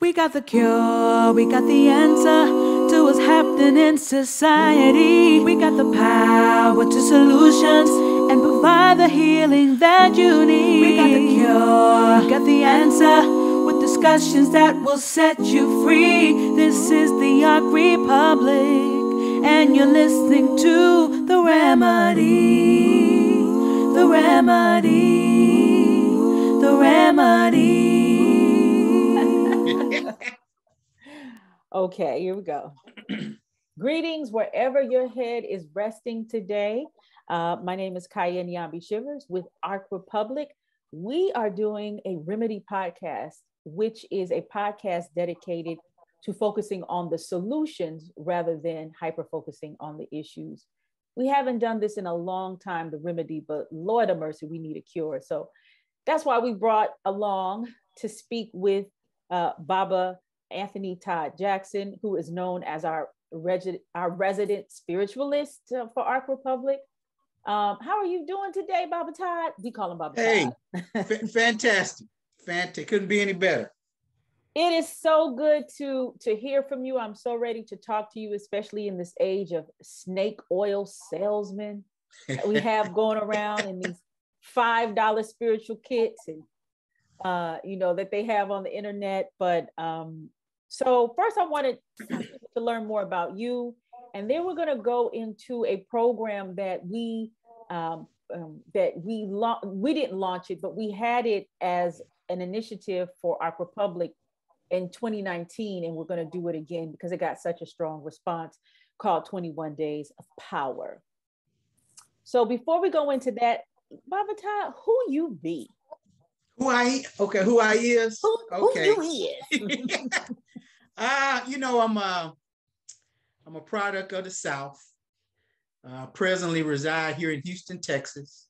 We got the cure, we got the answer to what's happening in society. We got the power to solutions and provide the healing that you need. We got the cure, we got the answer with discussions that will set you free. This is the Arc Republic, and you're listening to The Remedy. The Remedy. The Remedy. Okay, here we go. Greetings wherever your head is resting today. My name is Kaya Nyambi Shivers with Arc Republic. We are doing a Remedy podcast, which is a podcast dedicated to focusing on the solutions rather than hyper-focusing on the issues. We haven't done this in a long time, the remedy, but Lord of mercy, we need a cure. So that's why we brought along to speak with Baba Todd Jackson, who is known as our resident spiritualist for Arc Republic. How are you doing today, Baba Todd? We call him Baba Todd. Fantastic. Couldn't be any better. It is so good to hear from you. I'm so ready to talk to you, especially in this age of snake oil salesmen that we have going around in these $5 spiritual kits and that they have on the internet. But so first I wanted to learn more about you, and then we're going to go into a program that we didn't launch it, but we had it as an initiative for Arc Republic in 2019, and we're going to do it again because it got such a strong response, called 21 Days of Power. So before we go into that, Baba Todd, who you be? Who I is? Who you is? I'm a product of the South. Presently reside here in Houston, Texas.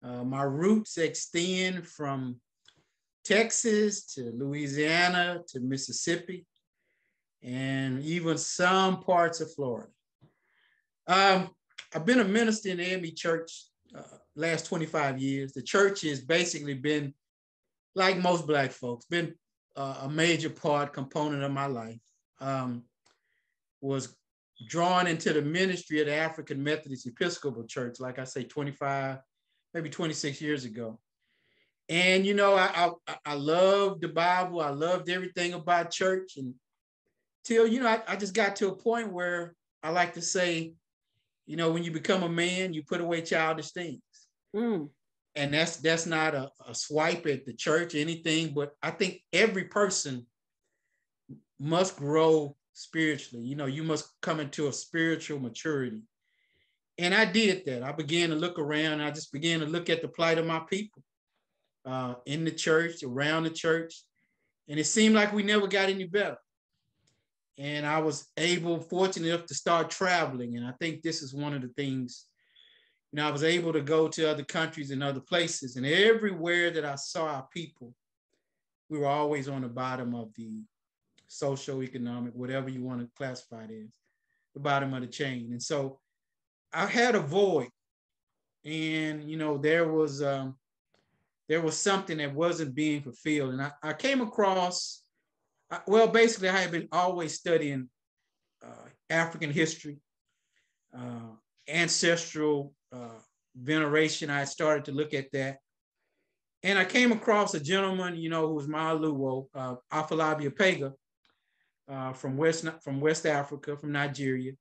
My roots extend from Texas to Louisiana to Mississippi, and even some parts of Florida. I've been a minister in the AME Church last 25 years. The church has basically been, like most Black folks, been a major component of my life. Was drawn into the ministry of the African Methodist Episcopal Church, like I say, 25, maybe 26 years ago. And, I loved the Bible. I loved everything about church until, I just got to a point where I like to say, when you become a man, you put away childish things. Mm. And that's not a swipe at the church or anything, but I think every person must grow spiritually. You must come into a spiritual maturity. And I did that. I began to look around, and I just began to look at the plight of my people in the church, around the church. And it seemed like we never got any better. And I was fortunate enough to start traveling. And I think this is one of the things, I was able to go to other countries and other places. And everywhere that I saw our people, we were always on the bottom of the socioeconomic, whatever you want to classify it as, the bottom of the chain. And so I had a void. And, there was something that wasn't being fulfilled. And I came across, basically I had been always studying African history, ancestral veneration. I started to look at that. And I came across a gentleman, who was my Luwo, Afalabi Apega, from West Africa, from Nigeria.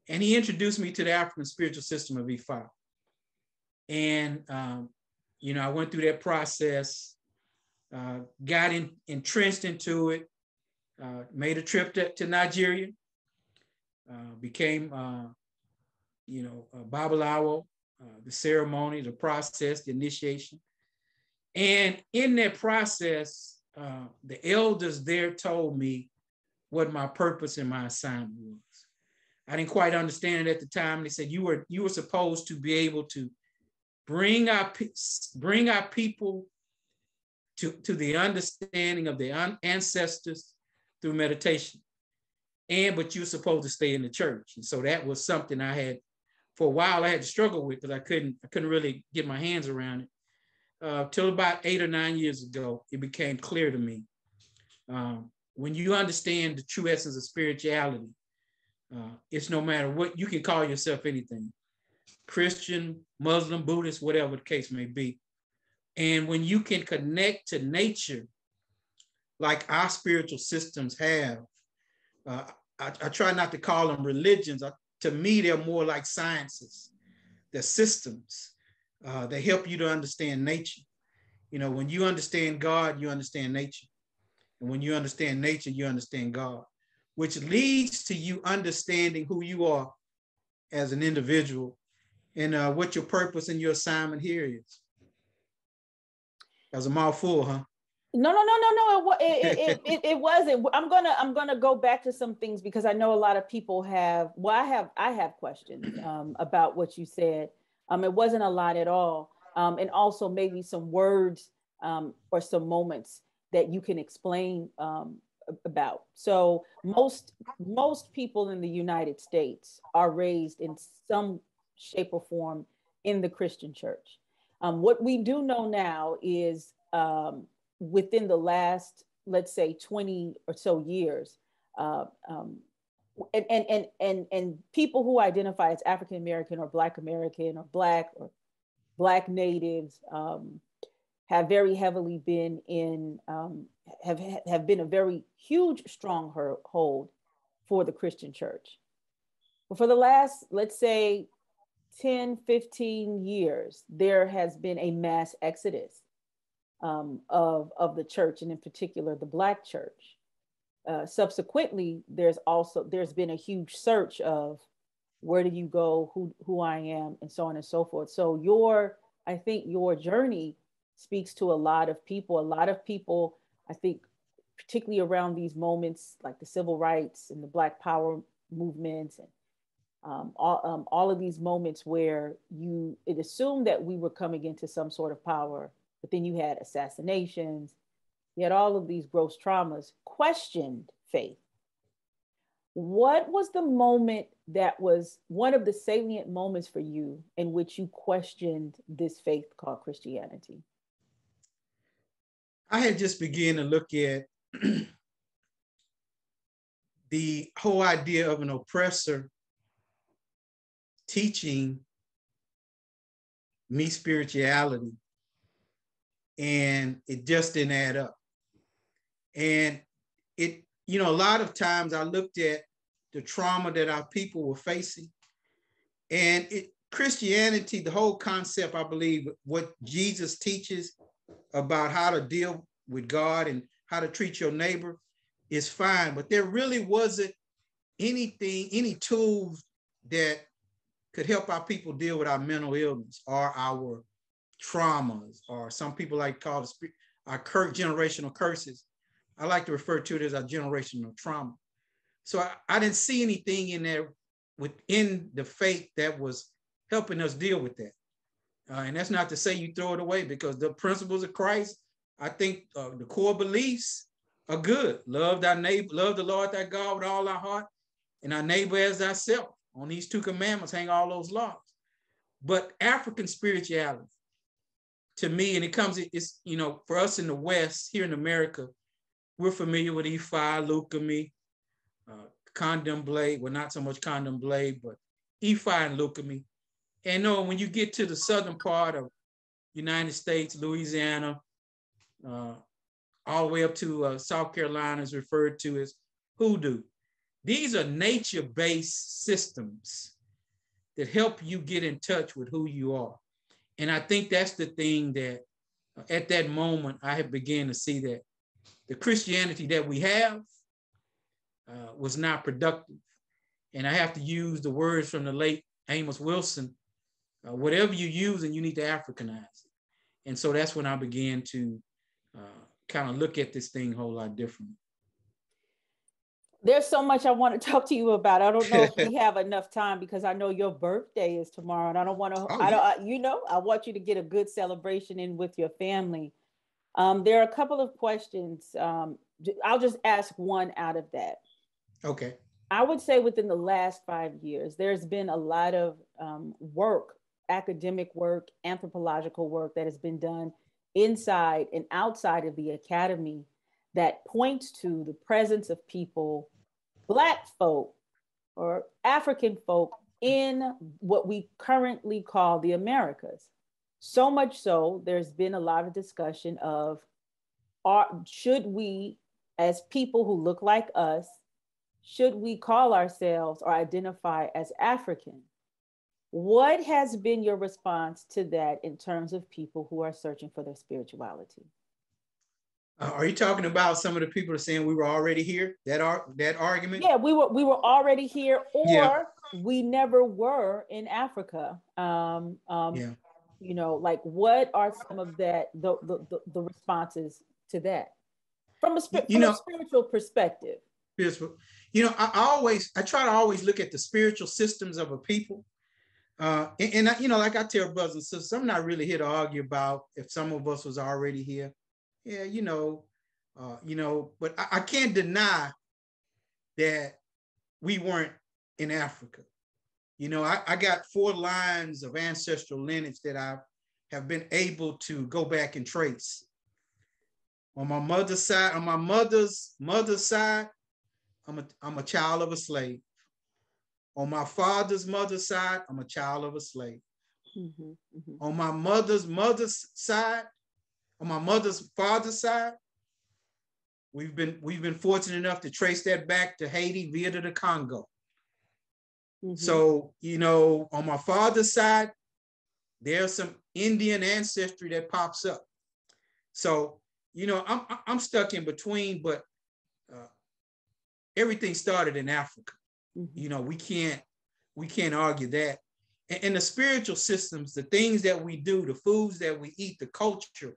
And he introduced me to the African spiritual system of Ifa. And, I went through that process, got entrenched into it, made a trip to Nigeria, became, Babalawo, the ceremony, the process, the initiation. And in that process, the elders there told me what my purpose and my assignment was. I didn't quite understand it at the time. They said, you were supposed to be able to bring our people to the understanding of their ancestors through meditation. But you're supposed to stay in the church. And so that was something I had, for a while, I had to struggle with, because I couldn't really get my hands around it. Till about 8 or 9 years ago, it became clear to me when you understand the true essence of spirituality, it's no matter what, you can call yourself anything, Christian, Muslim, Buddhist, whatever the case may be. And when you can connect to nature, like our spiritual systems have, I try not to call them religions. To me, they're more like sciences. They're systems. They help you to understand nature. You know, when you understand God, you understand nature. And when you understand nature, you understand God, which leads to you understanding who you are as an individual and what your purpose and your assignment here is. That was a mouthful, huh? No. It wasn't. I'm gonna go back to some things because I know a lot of people have. Well, I have questions about what you said. It wasn't a lot at all, and also maybe some words or some moments that you can explain about. So most people in the United States are raised in some shape or form in the Christian church. What we do know now is within the last, let's say, 20 or so years, and people who identify as African American or Black American or Black natives have very heavily been in, have been a very huge stronghold for the Christian church. But for the last, let's say, 10, 15 years, there has been a mass exodus of the church, and in particular, the Black church. Subsequently, there's been a huge search of where do you go, who I am, and so on and so forth. So I think your journey speaks to a lot of people. A lot of people, I think, particularly around these moments like the civil rights and the Black Power movements and all of these moments where it assumed that we were coming into some sort of power, but then you had assassinations, you had all of these gross traumas, questioned faith. What was the moment that was one of the salient moments for you in which you questioned this faith called Christianity? I had just begun to look at the whole idea of an oppressor teaching me spirituality, and it just didn't add up. And it, you know, a lot of times I looked at the trauma that our people were facing, and Christianity, the whole concept, I believe, what Jesus teaches about how to deal with God and how to treat your neighbor is fine, but there really wasn't any tools that could help our people deal with our mental illness or our traumas, or some people like to call it our generational curses. I like to refer to it as our generational trauma. So I didn't see anything in there within the faith that was helping us deal with that. And that's not to say you throw it away, because the principles of Christ, I think the core beliefs are good. Love thy neighbor, love the Lord thy God with all our heart, and our neighbor as thyself. On these two commandments hang all those laws. But African spirituality, to me, and it's, you know, for us in the West, here in America, we're familiar with Ifa, Lukumi, Condomblade, well, not so much Condomblade, but Ifa and Lukumi. And no, when you get to the southern part of United States, Louisiana, all the way up to South Carolina is referred to as hoodoo. These are nature-based systems that help you get in touch with who you are. And I think that's the thing that at that moment, I had began to see that the Christianity that we have was not productive. And I have to use the words from the late Amos Wilson, whatever you use, and you need to Africanize it. And so that's when I began to kind of look at this thing a whole lot differently. There's so much I want to talk to you about. I don't know if we have enough time, because I know your birthday is tomorrow, and I don't want to, I want you to get a good celebration in with your family. There are a couple of questions. I'll just ask one out of that. Okay. I would say within the last 5 years, there's been a lot of work, academic work, anthropological work that has been done inside and outside of the academy that points to the presence of people, Black folk or African folk, in what we currently call the Americas. So much so, there's been a lot of discussion of, should we, as people who look like us, should we call ourselves or identify as African? What has been your response to that in terms of people who are searching for their spirituality? Are you talking about some of the people that are saying we were already here? That argument? Yeah, we were already here, or yeah. we never were in Africa. Yeah. You know, like, what are some of the responses to that from a spiritual perspective? You know, I try to always look at the spiritual systems of a people. And I, you know, like I tell brothers and sisters, I'm not really here to argue about if some of us was already here. Yeah, you know, but I can't deny that we weren't in Africa. You know, I got 4 lines of ancestral lineage that I have been able to go back and trace. On my mother's side, on my mother's side, I'm a child of a slave. On my father's mother's side, I'm a child of a slave. Mm-hmm, mm-hmm. On my mother's side, on my mother's father's side, we've been fortunate enough to trace that back to Haiti via the Congo. Mm-hmm. So, you know, on my father's side, there's some Indian ancestry that pops up. So, you know, I'm stuck in between, but everything started in Africa. Mm-hmm. You know, we can't argue that. And the spiritual systems, the things that we do, the foods that we eat, the cultural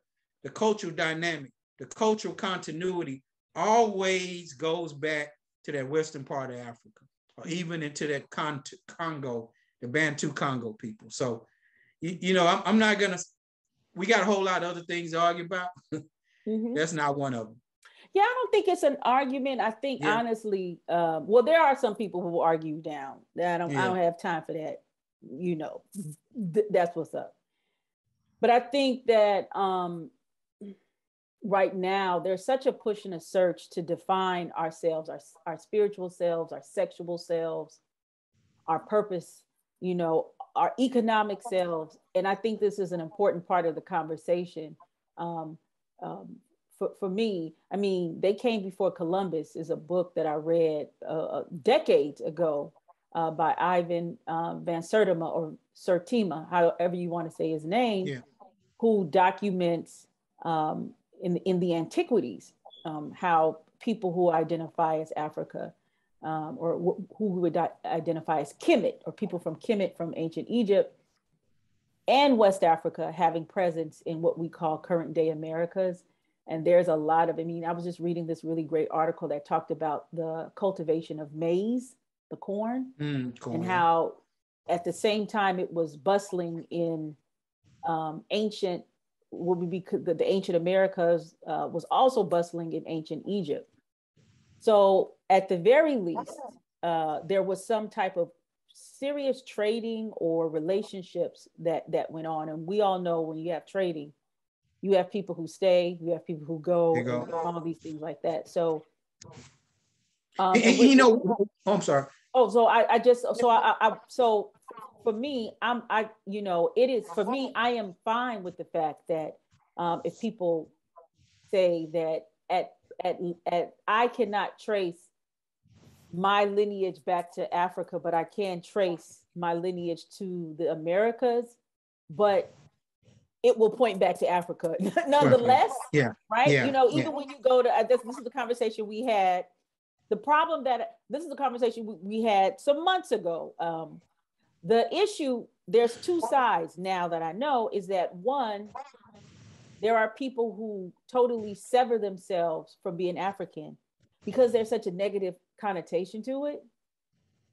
dynamic, the cultural continuity always goes back to that western part of Africa, or even into that Congo, the Bantu Congo people. So, you know, I'm not gonna, we got a whole lot of other things to argue about. Mm-hmm. That's not one of them. Yeah, I don't think it's an argument. I think honestly, well, there are some people who will argue down. I don't have time for that. You know, that's what's up. But I think that right now there's such a push and a search to define ourselves, our spiritual selves, our sexual selves, our purpose, you know, our economic selves. And I think this is an important part of the conversation. For me, I mean, They Came Before Columbus is a book that I read decades ago by Ivan Van Sertima, or Sertima, however you want to say his name, who documents in the antiquities how people who identify as Africa or who would identify as Kemet, or people from Kemet from ancient Egypt and West Africa, having presence in what we call current day Americas. And there's a lot of, I mean, I was just reading this really great article that talked about the cultivation of maize, the corn, and how at the same time it was bustling in ancient, what would be the ancient Americas, was also bustling in ancient Egypt. So at the very least, there was some type of serious trading or relationships that went on. And we all know when you have trading, you have people who stay, you have people who go, and all these things like that. So, you know, I'm sorry. Oh, so for me, you know, it is, for me, I am fine with the fact that if people say that I cannot trace my lineage back to Africa, but I can trace my lineage to the Americas, but it will point back to Africa nonetheless. Right. You know, even when you go to, this is the conversation we had. The problem this is the conversation we had some months ago. The issue, there's 2 sides now that I know, is that one, there are people who totally sever themselves from being African because there's such a negative connotation to it.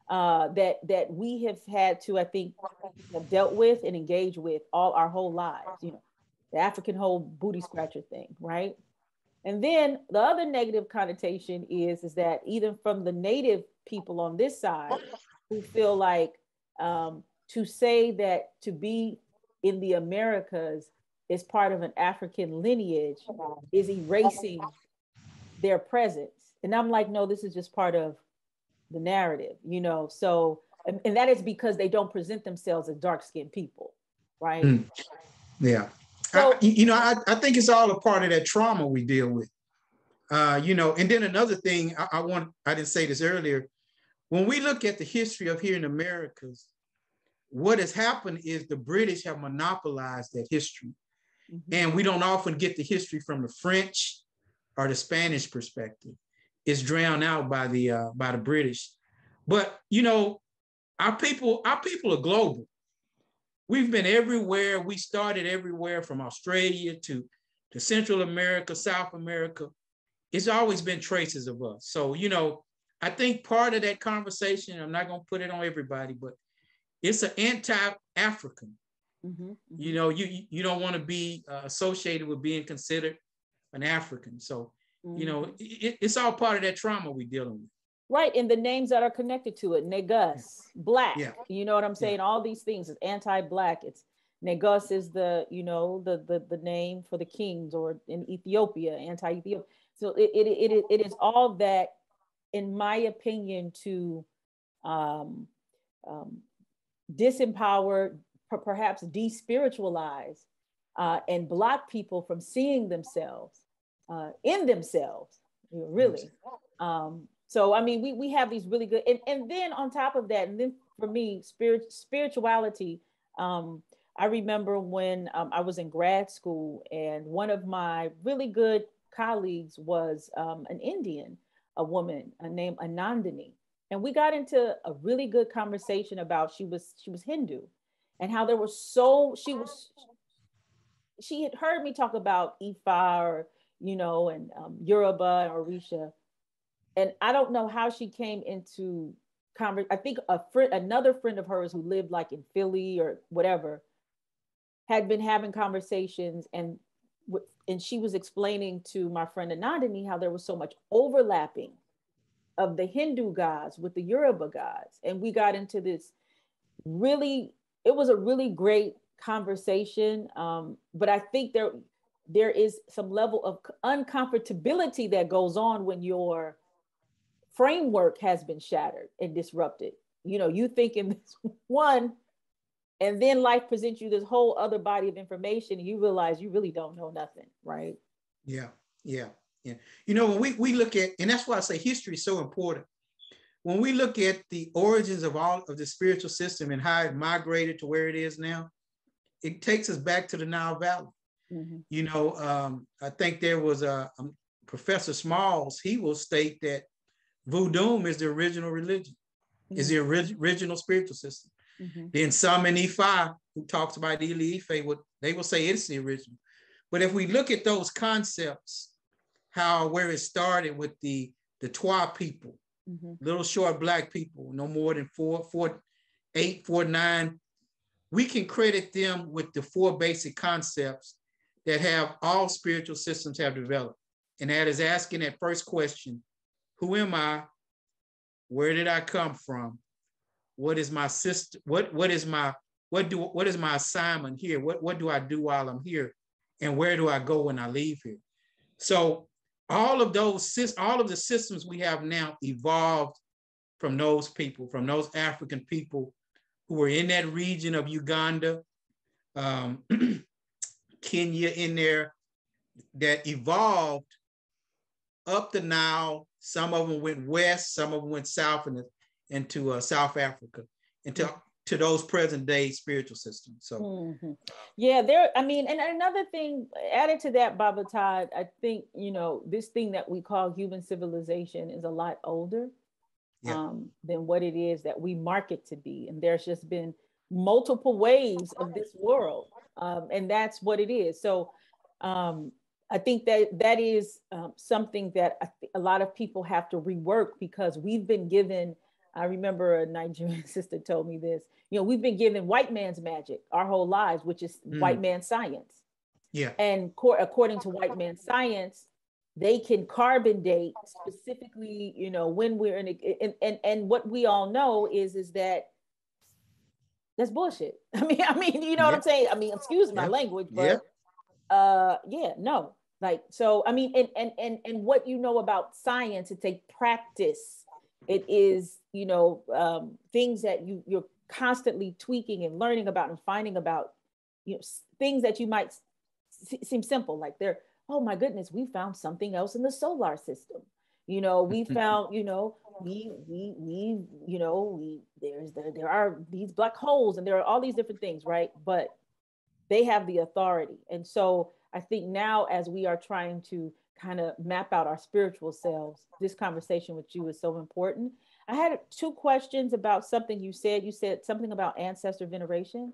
That we have had to, I think, have dealt with and engage with our whole lives, you know, the African whole booty scratcher thing, right? And then the other negative connotation is that even from the native people on this side, who feel like to say that to be in the Americas is part of an African lineage is erasing their presence. And I'm like, no, this is just part of the narrative, you know? So, and that is because they don't present themselves as dark-skinned people, right? Mm. Yeah. So, I think it's all a part of that trauma we deal with. And then another thing I didn't say this earlier. When we look at the history of here in Americas, what has happened is the British have monopolized that history. Mm-hmm. And we don't often get the history from the French or the Spanish perspective. It's drowned out by the British. But our people are global. We've been everywhere. We started everywhere from Australia to Central America, South America. It's always been traces of us. So, I think part of that conversation, I'm not going to put it on everybody, but it's an anti-African. Mm-hmm, mm-hmm. You don't want to be associated with being considered an African. So, mm-hmm. It's all part of that trauma we're dealing with. Right. And the names that are connected to it, Negus, Black, you know what I'm saying? Yeah. All these things is anti-Black. It's Negus is the name for the kings, or in Ethiopia, anti-Ethiopia. So it is all that, in my opinion, to disempower, perhaps despiritualize, and block people from seeing themselves in themselves, really. So, I mean, we have these really good, and then on top of that, and then for me, spirituality, I remember when I was in grad school, and one of my really good colleagues was an Indian, a woman named Anandini. And we got into a really good conversation about, she was Hindu, and how there was she had heard me talk about Ifa, or, and Yoruba or Orisha. And I don't know how she came into I think another friend of hers who lived like in Philly or whatever had been having conversations, and she was explaining to my friend Anandini how there was so much overlapping of the Hindu gods with the Yoruba gods. And we got into this it was a really great conversation. But I think there is some level of uncomfortability that goes on when your framework has been shattered and disrupted. You think in this one, and then life presents you this whole other body of information, and you realize you really don't know nothing, right? Yeah. When we look at, and that's why I say history is so important. When we look at the origins of all of the spiritual system and how it migrated to where it is now, it takes us back to the Nile Valley. Mm-hmm. I think there was a Professor Smalls, he will state that Voodoo is the original religion, mm-hmm. is the original spiritual system. Mm-hmm. Then some in Ifa, who talks about Ili Ife, they will say it's the original. But if we look at those concepts, where it started with the Twa people, mm-hmm. little short Black people, no more than 4'8", 4'9", we can credit them with the 4 basic concepts that have all spiritual systems have developed. And that is asking that first question: who am I? Where did I come from? What is my system? What is my assignment here? What do I do while I'm here? And where do I go when I leave here? So all of the systems we have now evolved from those people, from those African people who were in that region of Uganda, Kenya in there, that evolved up the Nile. Some of them went west, some of them went south into South Africa, to those present day spiritual systems. So, mm-hmm. Yeah, and another thing added to that, Baba Todd, I think, this thing that we call human civilization is a lot older than what it is that we mark it to be. And there's just been multiple waves of this world. And that's what it is. So, I think that is something that a lot of people have to rework, because we've been given, I remember a Nigerian sister told me this, we've been given white man's magic our whole lives, which is white man's science. Yeah. And according to white man's science, they can carbon date specifically, when we're and what we all know is that that's bullshit. I mean, what I'm saying? I mean, excuse my language, but no. Like, so, I mean, and what you know about science, it's a practice. It is, things that you're constantly tweaking and learning about and finding about, things that you might seem simple, like they're, oh my goodness, we found something else in the solar system. We found, there are these black holes and there are all these different things, right? But they have the authority. And so I think now, as we are trying to kind of map out our spiritual selves, this conversation with you is so important. I had two questions about something you said. You said something about ancestor veneration.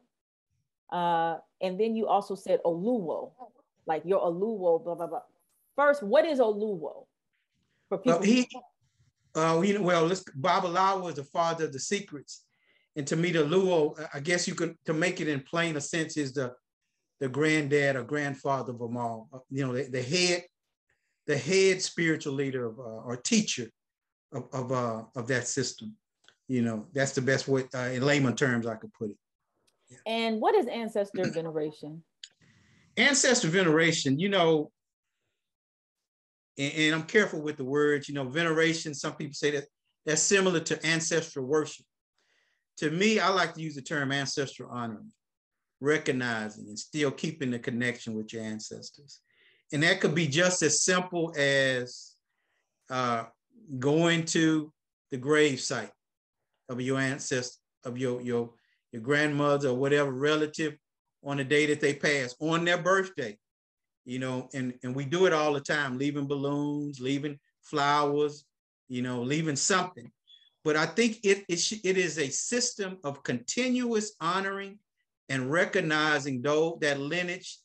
And then you also said Oluwo, like your Oluwo, blah, blah, blah. First, what is Oluwo for people? Babalawo was the father of the secrets. And to me, the Luo, I guess you could, to make it in plain a sense, is the granddad or grandfather of them all. The head spiritual leader of or teacher of that system. That's the best way, in layman terms, I could put it. Yeah. And what is ancestor veneration? Ancestor veneration, and I'm careful with the words, veneration, some people say that that's similar to ancestral worship. To me, I like to use the term ancestral honoring, recognizing and still keeping the connection with your ancestors. And that could be just as simple as going to the grave site of your ancestor, of your grandmother or whatever relative on the day that they pass, on their birthday, and we do it all the time, leaving balloons, leaving flowers, leaving something. But I think it is a system of continuous honoring and recognizing that lineage,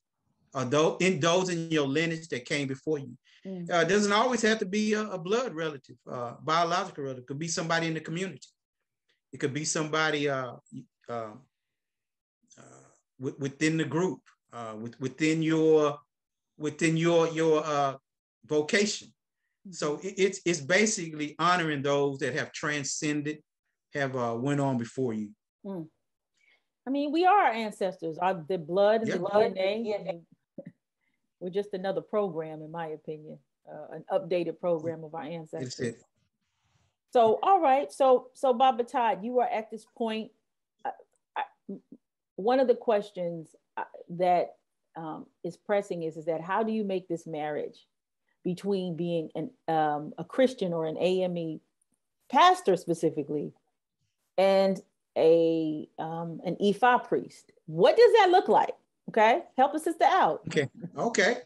or those in your lineage that came before you. It doesn't always have to be a blood relative, biological relative. It could be somebody in the community. It could be somebody within the group, within your vocation. So it's basically honoring those that have transcended, have went on before you. I mean, we are ancestors. The blood and the DNA. We're just another program, in my opinion, an updated program of our ancestors. So, all right. So Baba Todd, you are at this point. One of the questions that is pressing is that how do you make this marriage between being a Christian or an AME pastor specifically and an Ifa priest? What does that look like? Okay, help a sister out. Okay.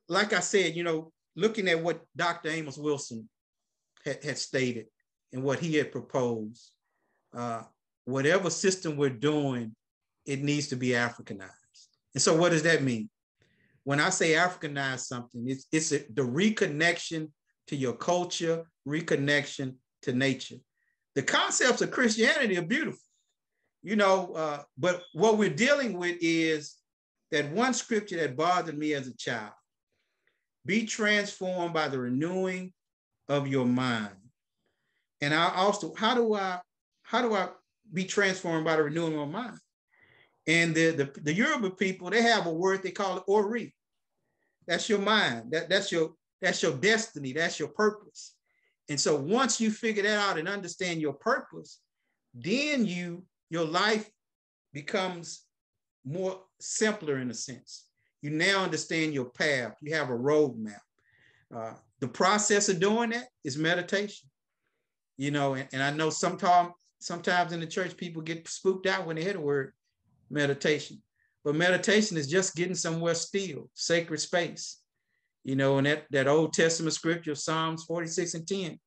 Like I said, looking at what Dr. Amos Wilson had stated and what he had proposed, whatever system we're doing, it needs to be Africanized. And so what does that mean? When I say Africanize something, it's the reconnection to your culture, reconnection to nature. The concepts of Christianity are beautiful, but what we're dealing with is that one scripture that bothered me as a child: be transformed by the renewing of your mind. And I also, how do I be transformed by the renewing of my mind? And the Yoruba people, they have a word they call it ori. That's your mind. That's your destiny. That's your purpose. And so once you figure that out and understand your purpose, then your life becomes more simpler in a sense. You now understand your path. You have a roadmap. The process of doing that is meditation. And I know sometimes in the church, people get spooked out when they hear the word meditation. But meditation is just getting somewhere still, sacred space. And that Old Testament scripture, Psalms 46:10,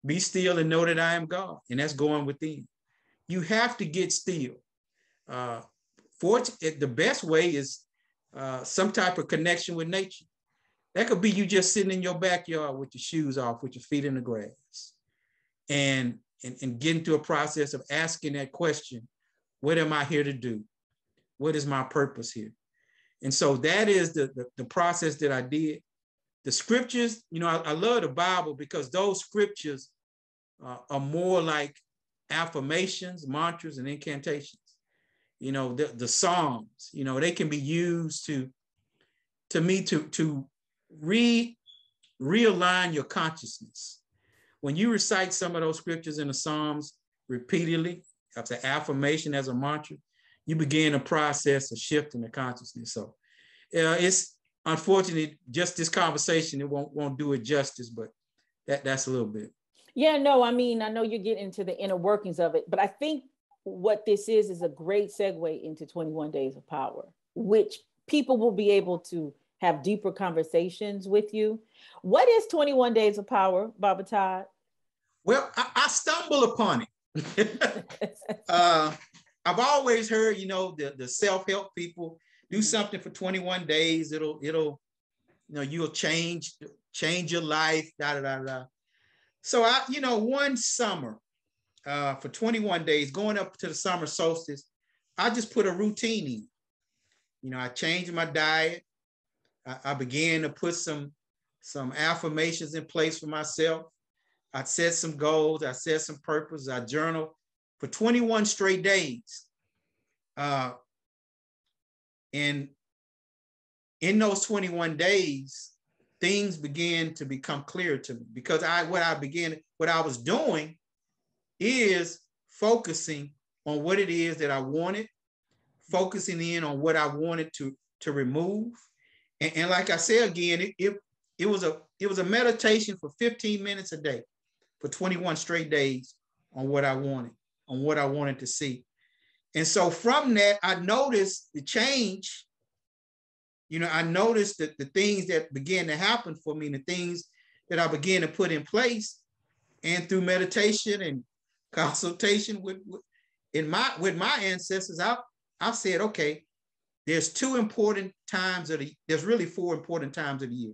be still and know that I am God. And that's going within. You have to get still. The best way is some type of connection with nature. That could be you just sitting in your backyard with your shoes off, with your feet in the grass, and get into a process of asking that question: what am I here to do? What is my purpose here? And so that is the process that I did. The scriptures, I love the Bible because those scriptures are more like affirmations, mantras, and incantations. The Psalms, they can be used to to me to realign your consciousness. When you recite some of those scriptures in the Psalms repeatedly, as an affirmation, as a mantra, you begin a process of shifting the consciousness. So it's unfortunately just this conversation, it won't do it justice, but that's a little bit. Yeah, no, I mean, I know you're getting into the inner workings of it, but I think what this is a great segue into 21 Days of Power, which people will be able to have deeper conversations with you. What is 21 Days of Power, Baba Todd? Well, I stumble upon it. I've always heard, the self-help people do something for 21 days. It'll, you'll change your life, da, da, da, da. So one summer for 21 days, going up to the summer solstice, I just put a routine in. I changed my diet. I began to put some affirmations in place for myself. I set some goals. I set some purpose. I journal for 21 straight days. And in those 21 days, things began to become clear to me, because what I was doing is focusing on what it is that I wanted, focusing in on what I wanted to remove. And like I said again, it was a meditation for 15 minutes a day for 21 straight days on what I wanted to see. And so from that, I noticed the change. I noticed that the things that began to happen for me, the things that I began to put in place, and through meditation and consultation with my ancestors, I said, okay, there's there's really 4 important times of the year: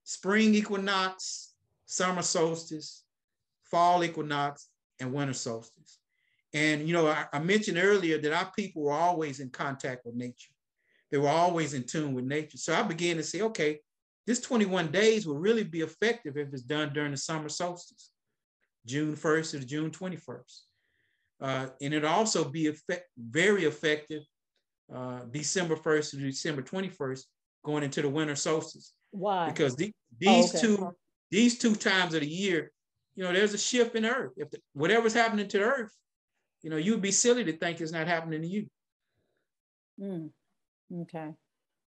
spring equinox, summer solstice, fall equinox, and winter solstice. And, I mentioned earlier that our people were always in contact with nature. They were always in tune with nature. So I began to say, okay, this 21 days will really be effective if it's done during the summer solstice, June 1st to June 21st. And it'll also be very effective December 1st to December 21st, going into the winter solstice. Why? Because these two times of the year, there's a shift in Earth. If whatever's happening to the Earth, you'd be silly to think it's not happening to you. Okay.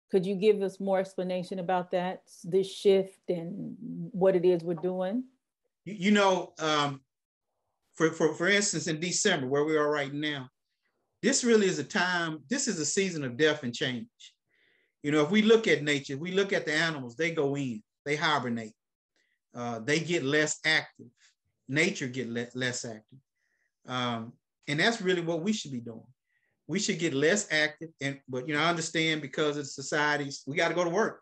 Could you give us more explanation about that, this shift and what it is we're doing? For instance, in December, where we are right now, this really is this is a season of death and change. If we look at nature, we look at the animals, they go in, they hibernate, they get less active. Nature get less active. And that's really what we should be doing. We should get less active. But I understand, because of societies, we got to go to work.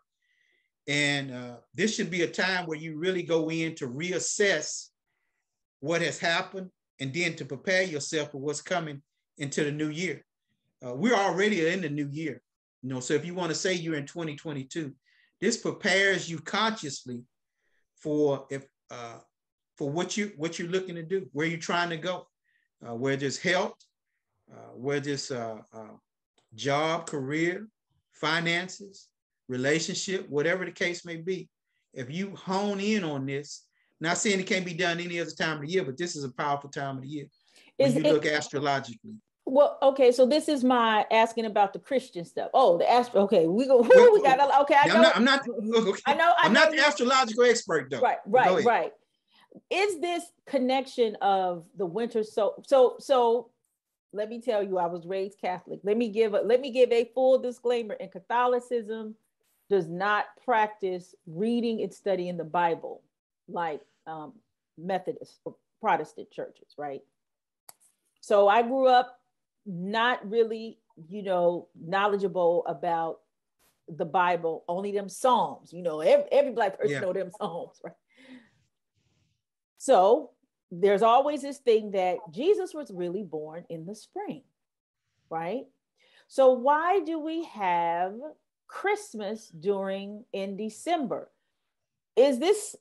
And this should be a time where you really go in to reassess what has happened, and then to prepare yourself for what's coming into the new year. We're already in the new year. So if you want to say you're in 2022, this prepares you consciously for what you're looking to do, where you're trying to go, where there's health, where there's job, career, finances, relationship, whatever the case may be. If you hone in on this, not saying it can't be done any other time of the year, but this is a powerful time of the year when you look astrologically. Well, okay, so this is my asking about the Christian stuff. Oh, the astro. Okay, we got. Okay, I know. I'm not the astrological expert though. Right. Is this connection of the winter? So let me tell you, I was raised Catholic. Let me give a full disclaimer. In Catholicism, does not practice reading and studying the Bible like Methodist or Protestant churches, right? So I grew up not really, knowledgeable about the Bible, only them Psalms. Every Black person know them Psalms, right? So there's always this thing that Jesus was really born in the spring, right? So why do we have Christmas in December? Is this,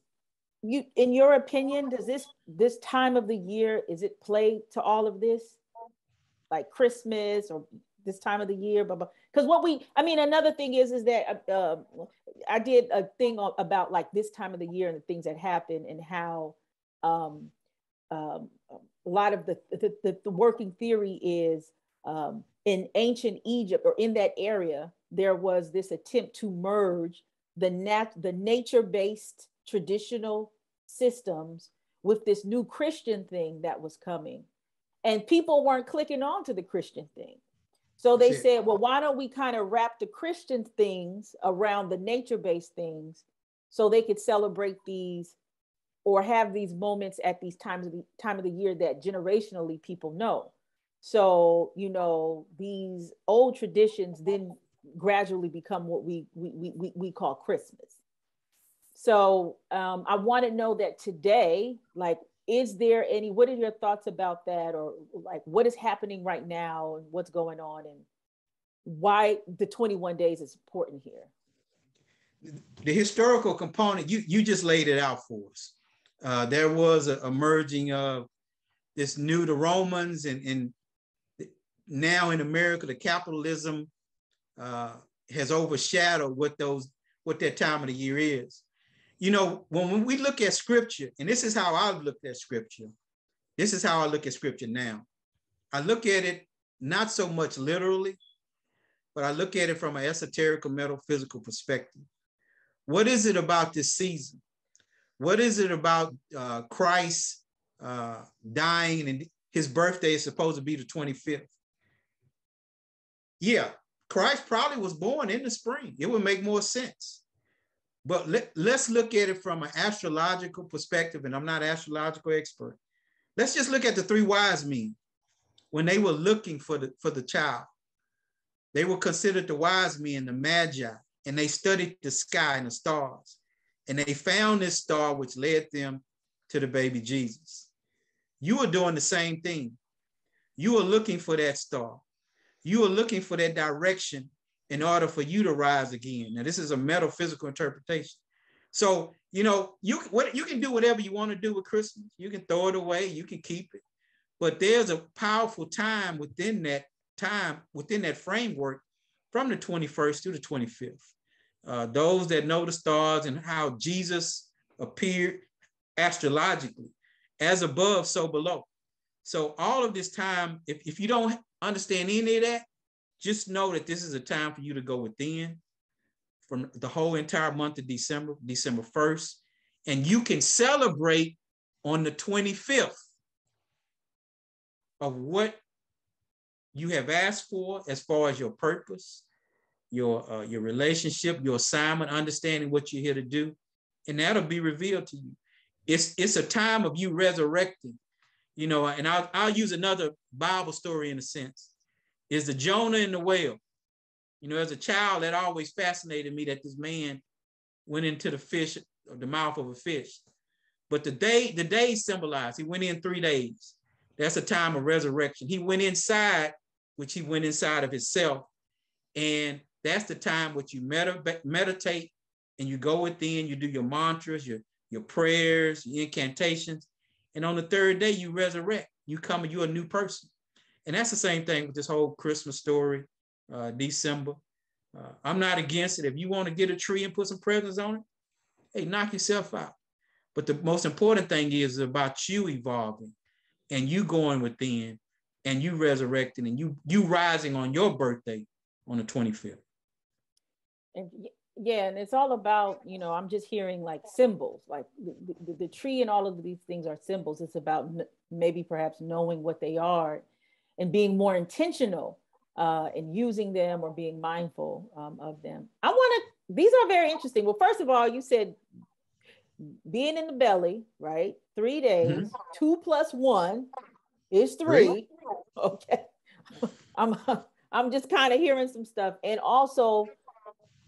in your opinion, does this time of the year, is it play to all of this? Like Christmas, or this time of the year, because another thing is that I did a thing about like this time of the year and the things that happen and how a lot of the working theory is in ancient Egypt or in that area, there was this attempt to merge the nature-based traditional systems with this new Christian thing that was coming. And people weren't clicking on to the Christian thing. So they said, well, why don't we kind of wrap the Christian things around the nature-based things so they could celebrate these or have these moments at these time of the year that generationally people know. So, you know, these old traditions then gradually become what we call Christmas. So I want to know that today, like, what are your thoughts about that? Or like, what is happening right now and what's going on and why the 21 days is important here? The historical component, you just laid it out for us. There was a merging of this the Romans and now in America, the capitalism has overshadowed what that time of the year is. You know, when we look at scripture, and this is how I've looked at scripture. This is how I look at scripture now. I look at it not so much literally, but I look at it from an esoteric, metaphysical perspective. What is it about this season? What is it about Christ dying and his birthday is supposed to be the 25th? Yeah, Christ probably was born in the spring. It would make more sense. But let's look at it from an astrological perspective, and I'm not an astrological expert. Let's just look at the three wise men. When they were looking for the child, they were considered the wise men, the magi, and they studied the sky and the stars. And they found this star which led them to the baby Jesus. You are doing the same thing. You are looking for that star. You are looking for that direction in order for you to rise again. Now, this is a metaphysical interpretation. So, you know, you can do whatever you want to do with Christmas. You can throw it away, you can keep it. But there's a powerful time within that framework from the 21st to the 25th. Those that know the stars and how Jesus appeared astrologically, as above, so below. So all of this time, if you don't understand any of that, just know that this is a time for you to go within from the whole entire month of December 1st, and you can celebrate on the 25th of what you have asked for as far as your purpose, your relationship, your assignment, understanding what you're here to do, and that'll be revealed to you. It's a time of you resurrecting, you know, and I'll use another Bible story in a sense. Is the Jonah and the whale. You know, as a child, that always fascinated me that this man went into the mouth of a fish. But the days symbolize, he went in 3 days. That's a time of resurrection. He went inside, which he went inside of himself. And that's the time which you meditate and you go within, you do your mantras, your prayers, your incantations. And on the 3rd day, you resurrect. You're a new person. And that's the same thing with this whole Christmas story, December. I'm not against it. If you want to get a tree and put some presents on it, hey, knock yourself out. But the most important thing is about you evolving and you going within and you resurrecting and you rising on your birthday on the 25th. And yeah, and it's all about, you know, I'm just hearing like symbols, like the tree and all of these things are symbols. It's about maybe perhaps knowing what they are and being more intentional in using them or being mindful of them. These are very interesting. Well, first of all, you said being in the belly, right? 3 days, mm-hmm. 2 + 1 is 3. Okay. I'm just kind of hearing some stuff. And also,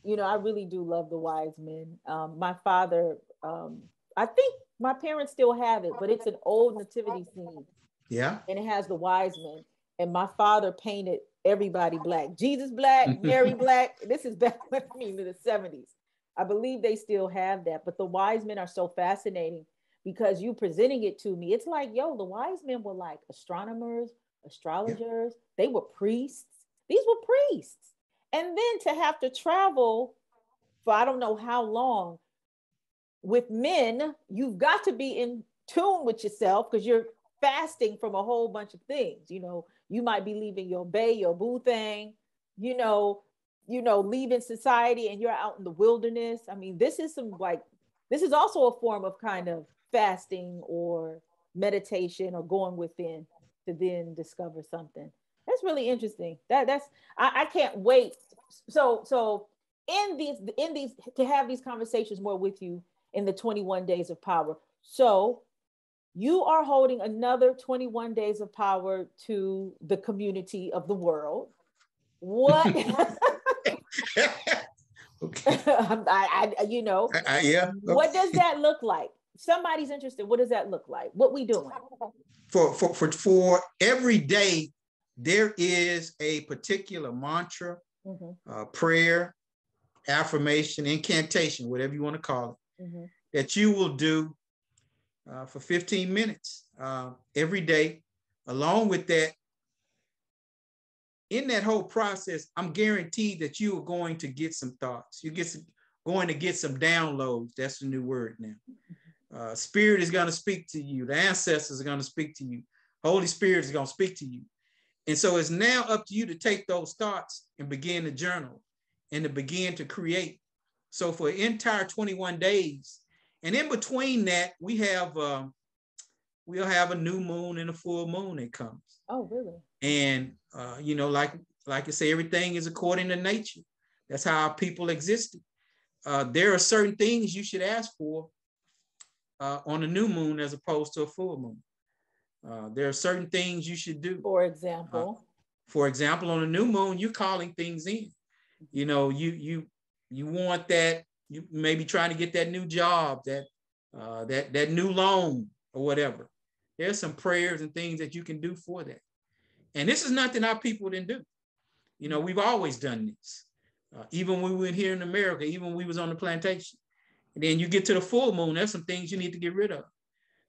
you know, I really do love the wise men. My father, I think my parents still have it, but it's an old nativity scene. Yeah. And it has the wise men. And my father painted everybody black. Jesus black, Mary black. This is back in the 70s. I believe they still have that. But the wise men are so fascinating because you presenting it to me. It's like, yo, the wise men were like astronomers, astrologers. Yeah. They were priests. These were priests. And then to have to travel for I don't know how long with men, you've got to be in tune with yourself because you're fasting from a whole bunch of things. You know, you might be leaving your bay, your boo thing, leaving society and you're out in the wilderness. I mean, this is this is also a form of kind of fasting or meditation or going within to then discover something. That's really interesting. I can't wait. So in these to have these conversations more with you in the 21 days of power. So you are holding another 21 days of power to the community of the world. What? Okay. Yeah. What does that look like? Somebody's interested. What does that look like? What we doing? For every day, there is a particular mantra, prayer, affirmation, incantation, whatever you want to call it, that you will do for 15 minutes every day. Along with that, in that whole process, I'm guaranteed that you are going to get some thoughts. Going to get some downloads. That's the new word now. Spirit is going to speak to you. The ancestors are going to speak to you. Holy Spirit is going to speak to you. And so it's now up to you to take those thoughts and begin to journal and to begin to create. So for an entire 21 days, and in between that, we'll have a new moon and a full moon that comes. Oh, really? And like I say, everything is according to nature. That's how our people existed. There are certain things you should ask for on a new moon as opposed to a full moon. There are certain things you should do. For example, on a new moon, you're calling things in. You want that. You may be trying to get that new job, that new loan or whatever. There's some prayers and things that you can do for that. And this is nothing our people didn't do. We've always done this. Even when we were here in America, even when we was on the plantation. And then you get to the full moon, there's some things you need to get rid of.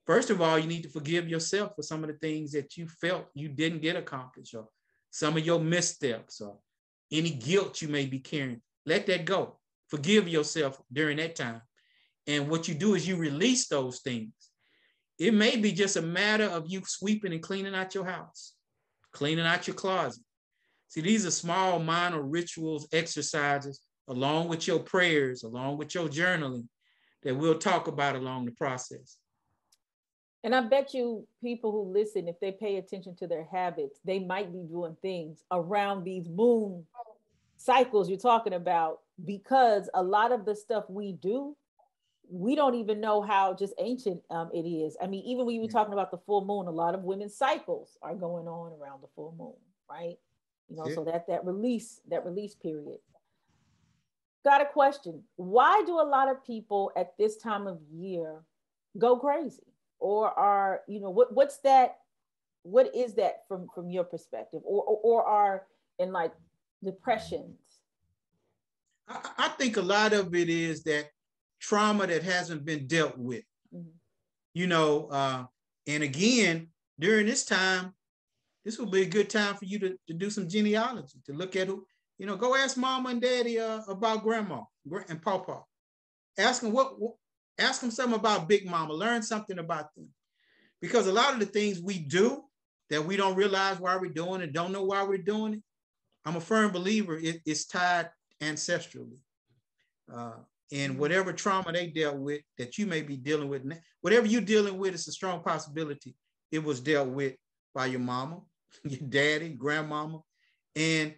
First of all, you need to forgive yourself for some of the things that you felt you didn't get accomplished, or some of your missteps, or any guilt you may be carrying. Let that go. Forgive yourself during that time. And what you do is you release those things. It may be just a matter of you sweeping and cleaning out your house, cleaning out your closet. See, these are small, minor rituals, exercises, along with your prayers, along with your journaling, that we'll talk about along the process. And I bet you people who listen, if they pay attention to their habits, they might be doing things around these moon cycles you're talking about, because a lot of the stuff we do, we don't even know how just ancient it is. I mean, even when you were talking about the full moon, a lot of women's cycles are going on around the full moon, right? So that release period. Got a question. Why do a lot of people at this time of year go crazy? Or are, what is that from your perspective? Or are in like depressions? I think a lot of it is that trauma that hasn't been dealt with. And again, during this time, this will be a good time for you to do some genealogy, to look at who, go ask mama and daddy about grandma and pawpaw. Ask them something about Big Mama, learn something about them. Because a lot of the things we do that we don't realize why we're doing it, don't know why we're doing it, I'm a firm believer it's tied ancestrally. And whatever trauma they dealt with that you may be dealing with, whatever you're dealing with, it's a strong possibility it was dealt with by your mama, your daddy, grandmama. And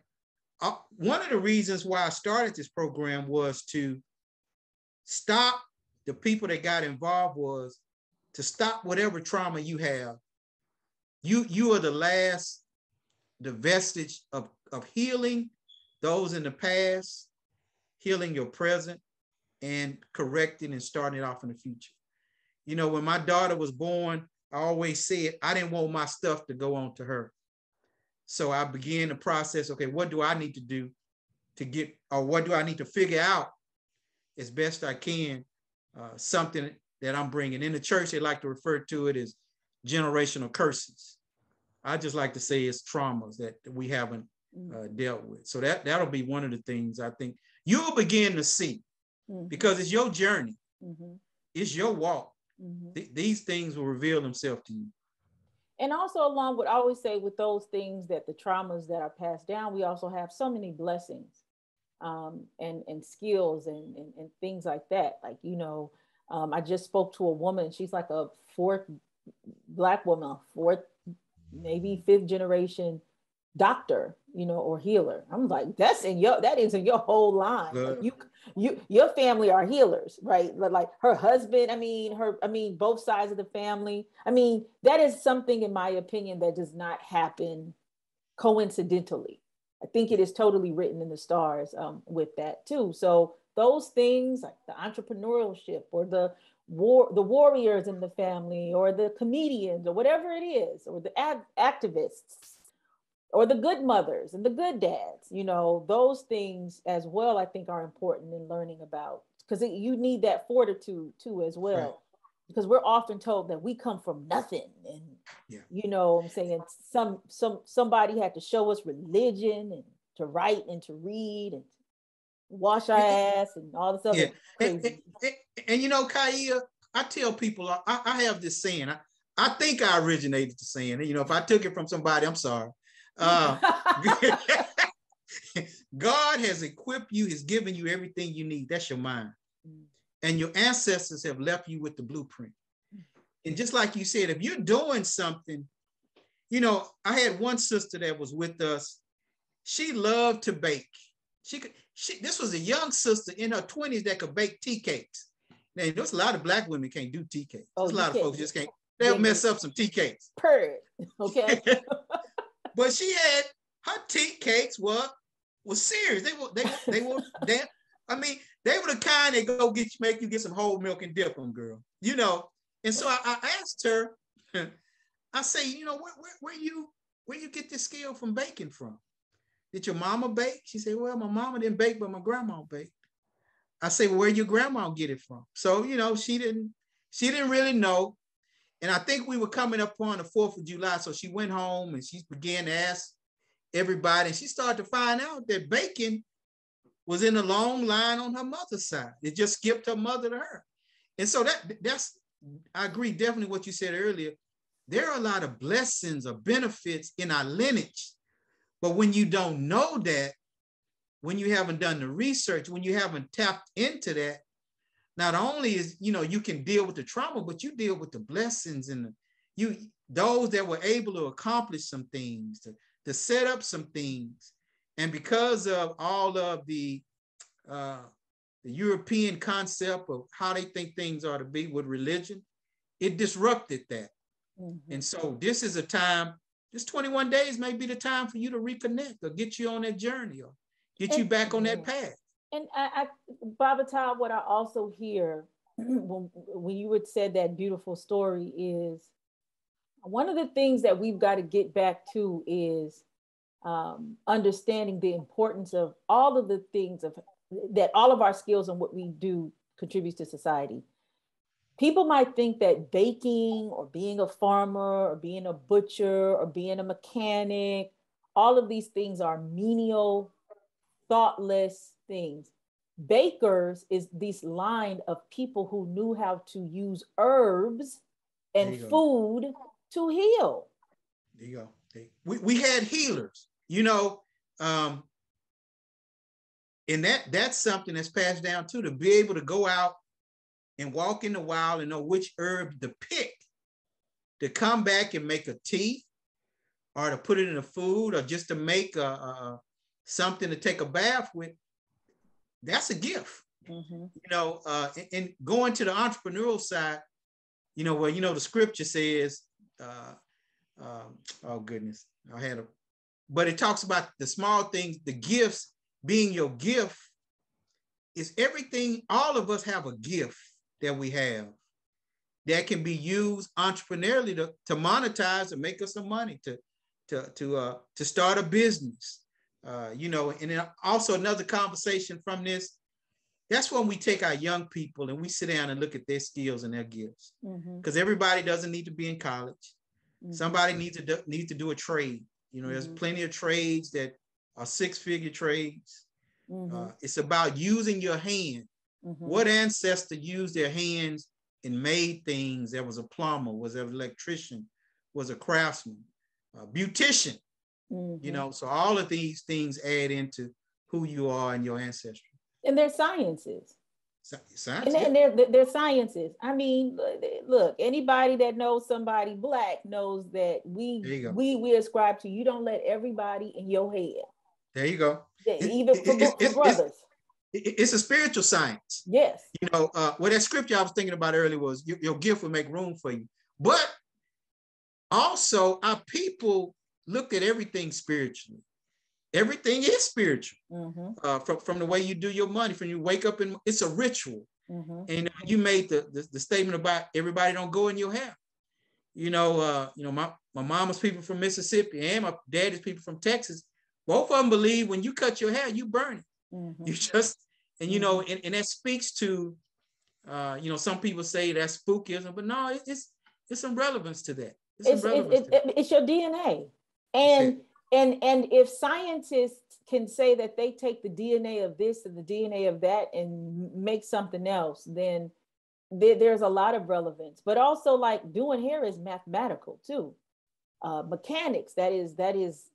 one of the reasons why I started this program was to stop the people that got involved, was to stop whatever trauma you have. You are the vestige of healing those in the past, healing your present, and correcting and starting it off in the future. When my daughter was born, I always said I didn't want my stuff to go on to her. So I began the process. Okay, what do I need to do what do I need to figure out as best I can? Something that I'm bringing. In the church, they like to refer to it as generational curses. I just like to say it's traumas that we haven't dealt with. So that'll be one of the things I think you'll begin to see, because it's your journey. It's your walk. These things will reveal themselves to you. And also, along with, I always say, with those things, that the traumas that are passed down, we also have so many blessings, and skills and things like that. Like, you know, I just spoke to a woman. She's like a fourth Black woman, fourth, maybe fifth generation doctor, you know, or healer. I'm like, that is in your whole line. Like, your family are healers, right? Like her husband, both sides of the family. I mean, that is something, in my opinion, that does not happen coincidentally. I think it is totally written in the stars, with that too. So those things, like the entrepreneurship, or the warriors in the family, or the comedians, or whatever it is, or the activists, or the good mothers and the good dads, you know, those things as well, I think, are important in learning about, because you need that fortitude too as well. Right. Because we're often told that we come from nothing, and you know what I'm saying, somebody had to show us religion, and to write and to read and wash our ass and all this other crazy. And you know, Kaya, I tell people, I have this saying. I think I originated the saying. You know, if I took it from somebody, I'm sorry. God has equipped you, has given you everything you need. That's your mind. And your ancestors have left you with the blueprint. And just like you said, if you're doing something, you know, I had one sister that was with us. She loved to bake. This was a young sister in her 20s that could bake tea cakes. Now, there's a lot of Black women can't do tea cakes. There's a lot of folks just can't. They'll mess up some tea cakes. Okay. But she had, her tea cakes were serious. They were I mean, they were the kind that go make you get some whole milk and dip them, girl. You know. And so I asked her, I say, you know, where you get this skill from baking from? Did your mama bake? She said, well, my mama didn't bake, but my grandma baked. I say, well, where'd your grandma get it from? So, you know, she didn't really know. And I think we were coming up on the 4th of July. So she went home and she began to ask everybody. And she started to find out that baking was in a long line on her mother's side. It just skipped her mother to her. And so that's, I agree definitely what you said earlier. There are a lot of blessings or benefits in our lineage. But when you don't know that, when you haven't done the research, when you haven't tapped into that, not only is, you know, you can deal with the trauma, but you deal with the blessings and those that were able to accomplish some things, to set up some things. And because of all of the European concept of how they think things ought to be with religion, it disrupted that. And so this is a time, this 21 days may be the time for you to reconnect or get you on that journey or get you back on that path. And Baba Todd, what I also hear when you would said that beautiful story is, one of the things that we've got to get back to is understanding the importance of all of the things that all of our skills and what we do contributes to society. People might think that baking or being a farmer or being a butcher or being a mechanic, all of these things are menial, thoughtless things. Bakers is this line of people who knew how to use herbs and food to heal. There you go. We had healers, you know, and that's something that's passed down too, to be able to go out and walk in the wild and know which herb to pick to come back and make a tea or to put it in a food or just to make something to take a bath with. That's a gift, you know, and going to the entrepreneurial side, you know, where, you know, the scripture says, oh goodness, but it talks about the small things, the gifts being your gift is everything. All of us have a gift that we have that can be used entrepreneurially to monetize and make us some money, to start a business. You know, and then also another conversation from this, that's when we take our young people and we sit down and look at their skills and their gifts. Because everybody doesn't need to be in college. Somebody needs to do a trade. You know, there's plenty of trades that are six-figure trades. Mm-hmm. It's about using your hand. Mm-hmm. What ancestor used their hands and made things? There was a plumber, was an electrician, was a craftsman, a beautician. Mm-hmm. You know, so all of these things add into who you are and your ancestry. And they're sciences. Science, and they're sciences. I mean, look, anybody that knows somebody Black knows that we ascribe to, you don't let everybody in your head. There you go. Even for brothers. It's a spiritual science. Yes. You know, well, that scripture I was thinking about earlier was your gift will make room for you. But also our people looked at everything spiritually. Everything is spiritual. Mm-hmm. From the way you do your money, from you wake up and it's a ritual. Mm-hmm. And you made the statement about everybody don't go in your hair. You know, my mama's people from Mississippi and my daddy's people from Texas. Both of them believe when you cut your hair, you burn it. Mm-hmm. You just, and you know, and that speaks to, you know, some people say that's spookism, but no, it's some relevance to that. It's your DNA. And if scientists can say that they take the DNA of this and the DNA of that and make something else, then there's a lot of relevance. But also, like, doing hair is mathematical too. Mechanics, that is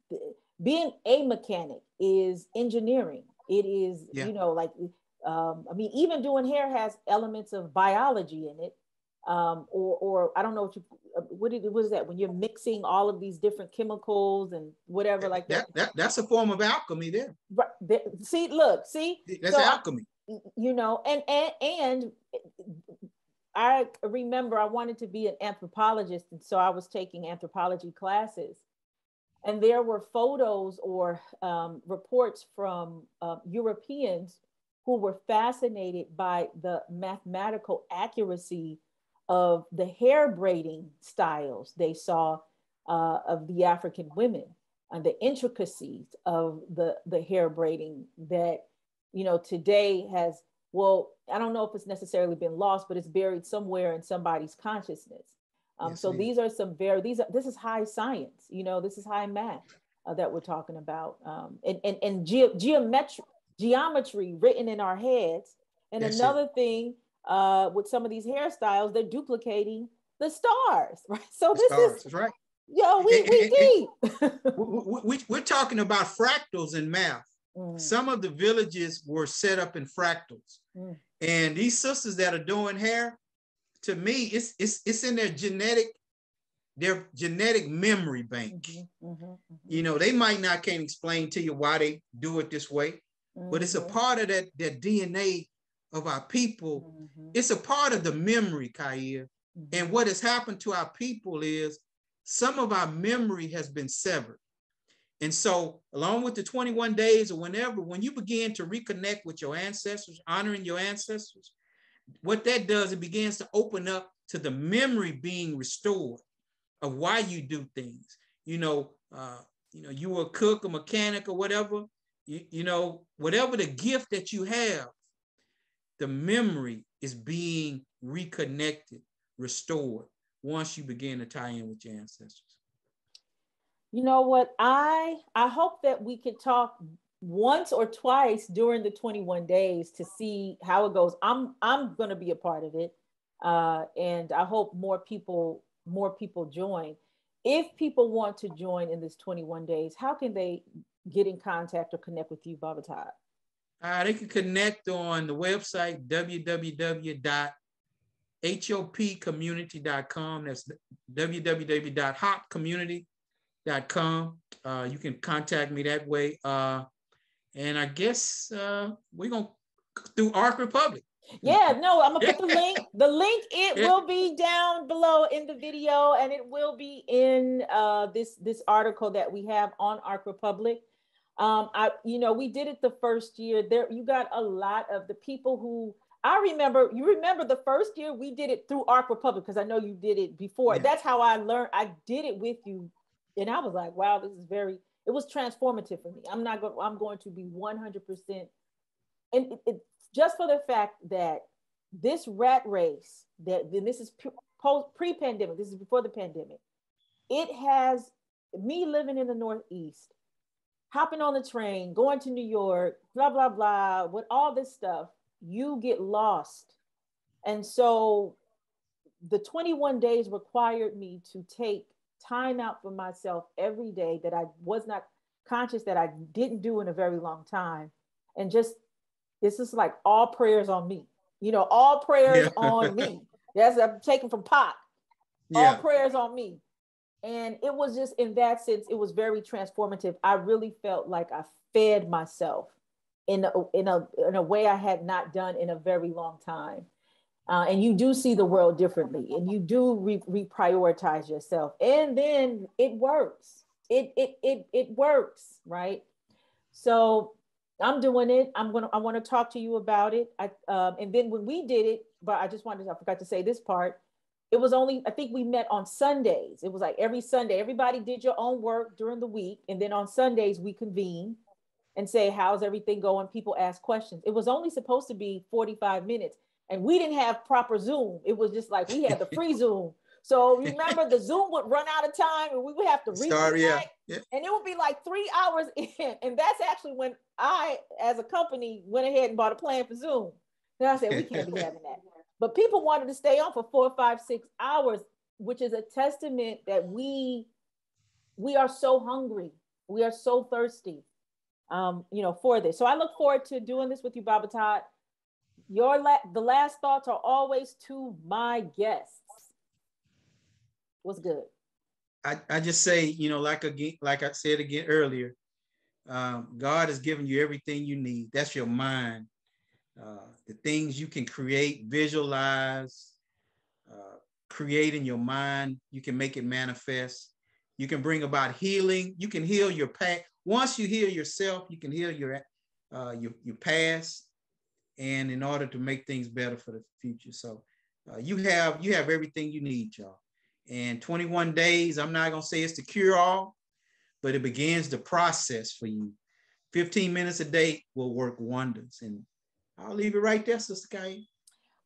being a mechanic is engineering. It is, you know, like, I mean, even doing hair has elements of biology in it. Or I don't know what is that when you're mixing all of these different chemicals and whatever like that. That's a form of alchemy there. Right. See, that's alchemy. You know, and I remember I wanted to be an anthropologist, and so I was taking anthropology classes, and there were photos or reports from Europeans who were fascinated by the mathematical accuracy of the hair braiding styles they saw of the African women, and the intricacies of the hair braiding that, you know, today has, well, I don't know if it's necessarily been lost, but it's buried somewhere in somebody's consciousness. Yes, so these are some this is high science, you know, this is high math that we're talking about, and geometry written in our heads. And yes, another thing, with some of these hairstyles, they're duplicating the stars, right? So the stars, is right. Yo, we deep. We're talking about fractals in math. Mm. Some of the villages were set up in fractals, and these sisters that are doing hair, to me, it's in their genetic memory bank. You know, they might not can't explain to you why they do it this way, but it's a part of that DNA of our people. It's a part of the memory, Kaya. And what has happened to our people is some of our memory has been severed. And so along with the 21 days or whenever, when you begin to reconnect with your ancestors, honoring your ancestors, what that does, it begins to open up to the memory being restored of why you do things. You know, you were a cook, a mechanic, or whatever, you know, whatever the gift that you have, the memory is being reconnected, restored, once you begin to tie in with your ancestors. You know what? I hope that we could talk once or twice during the 21 days to see how it goes. I'm going to be a part of it. And I hope more people join. If people want to join in this 21 days, how can they get in contact or connect with you, Baba Todd? They can connect on the website, www.hopcommunity.com. That's www.hopcommunity.com. You can contact me that way. And I guess we're going to, through Ark Republic. Yeah, no, I'm going to put the link. The link, it will be down below in the video, and it will be in this article that we have on Ark Republic. We did it the first year. There, you got a lot of the people who you remember the first year we did it through Ark Republic, because I know you did it before. Yeah. That's how I learned. I did it with you, and I was like, wow, it was transformative for me. I'm going to be 100%. And it just for the fact that this rat race, this is pre-pandemic, this is before the pandemic, it has me living in the Northeast. hopping on the train, going to New York, blah, blah, blah, with all this stuff, you get lost. And so the 21 days required me to take time out for myself every day that I was not conscious that I didn't do in a very long time. And just, this is like all prayers on me, you know, all prayers on me. That's I'm taking from Pac. All prayers on me. And it was just, in that sense, it was very transformative. I really felt like I fed myself in a way I had not done in a very long time. And you do see the world differently, and you do reprioritize yourself, and then it works. It works, right? So I'm doing it. I want to talk to you about it. And then when we did it, but I forgot to say this part. It was only, I think we met on Sundays. It was like every Sunday, everybody did your own work during the week. And then on Sundays, we convene and say, how's everything going? People ask questions. It was only supposed to be 45 minutes. And we didn't have proper Zoom. It was just like, we had the free Zoom. So remember, the Zoom would run out of time and we would have to reconnect. And it would be like 3 hours in. And that's actually when I, as a company, went ahead and bought a plan for Zoom. And I said, we can't be having that. But people wanted to stay on for 4, 5, 6 hours, which is a testament that we are so hungry. We are so thirsty, for this. So I look forward to doing this with you, Baba Todd. The last thoughts are always to my guests. What's good? I just say, like I said again earlier, God has given you everything you need. That's your mind. The things you can create, visualize, create in your mind, you can make it manifest. You can bring about healing. You can heal your past. Once you heal yourself, you can heal your past, and in order to make things better for the future. So you have everything you need, y'all. And 21 days, I'm not gonna say it's the cure all, but it begins the process for you. 15 minutes a day will work wonders. And I'll leave it right there, Sister Kay.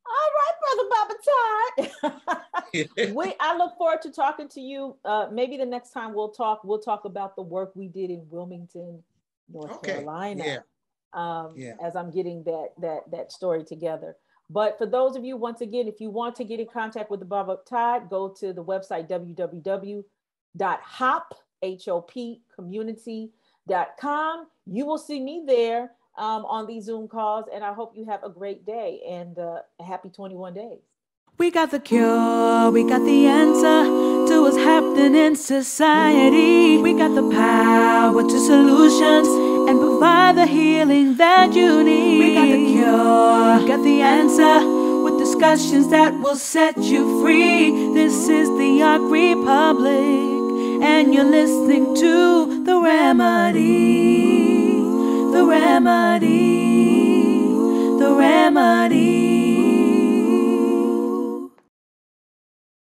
All right, Brother Baba Todd. I look forward to talking to you. Maybe the next time we'll talk about the work we did in Wilmington, North Carolina. As I'm getting that story together. But for those of you, once again, if you want to get in contact with the Baba Todd, go to the website www.hopcommunity.com. You will see me there on these Zoom calls, and I hope you have a great day and a happy 21 days. We got the cure, we got the answer to what's happening in society. We got the power to solutions and provide the healing that you need. We got the cure, we got the answer with discussions that will set you free. This is the Ark Republic, and you're listening to The Remedy. The Remedy. The Remedy.